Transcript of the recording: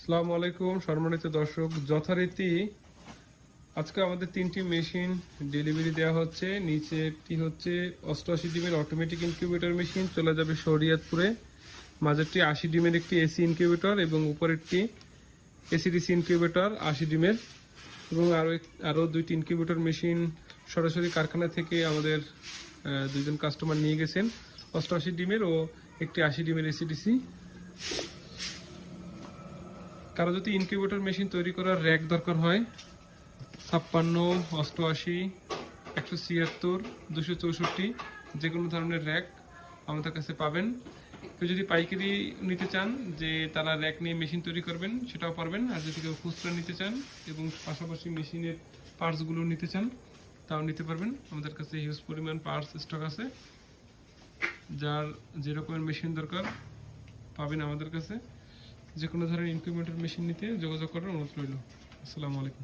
আসসালামু আলাইকুম সম্মানিত দর্শক, যথারীতি আজকে আমাদের 3টি মেশিন ডেলিভারি দেওয়া হচ্ছে। নিচেরটি হচ্ছে 88 ডিমের অটোমেটিক ইনকিউবেটর মেশিন, চলে যাবে শরিয়তপুরে। মাঝেরটি 80 ডিমের একটি এসি ইনকিউবেটর এবং উপরেরটি এসিডিসি ইনকিউবেটর 80 ডিমের, এবং আরও 2টি ইনকিউবেটর মেশিন সরাসরি কারখানা থেকে আমাদের দুজন কাস্টমার নিয়ে গেছেন, 88 ডিমের ও একটি 80 ডিমের এসিডিসি। কারো যদি ইনকিউবেটর মেশিন তৈরি করার র্যাক দরকার হয় 56, 88, 176, 264 যে কোনো ধরনের র্যাক আমাদের কাছে পাবেন। কেউ যদি পাইকারি নিতে চান যে তারা র্যাক নিয়ে মেশিন তৈরি করবেন সেটাও পারবেন, আর যদি কেউ খুচরা নিতে চান এবং পাশাপাশি মেশিনের পার্টসগুলো নিতে চান তাও নিতে পারবেন। আমাদের কাছে হিউজ পরিমাণ পার্টস স্টক আছে, যার যে রকমের মেশিন দরকার পাবেন আমাদের কাছে। যে কোনো ধরনের ইনকিউবেটর মেশিন নিতে যোগাযোগ করার অনুরোধ রইল। আসসালামু আলাইকুম।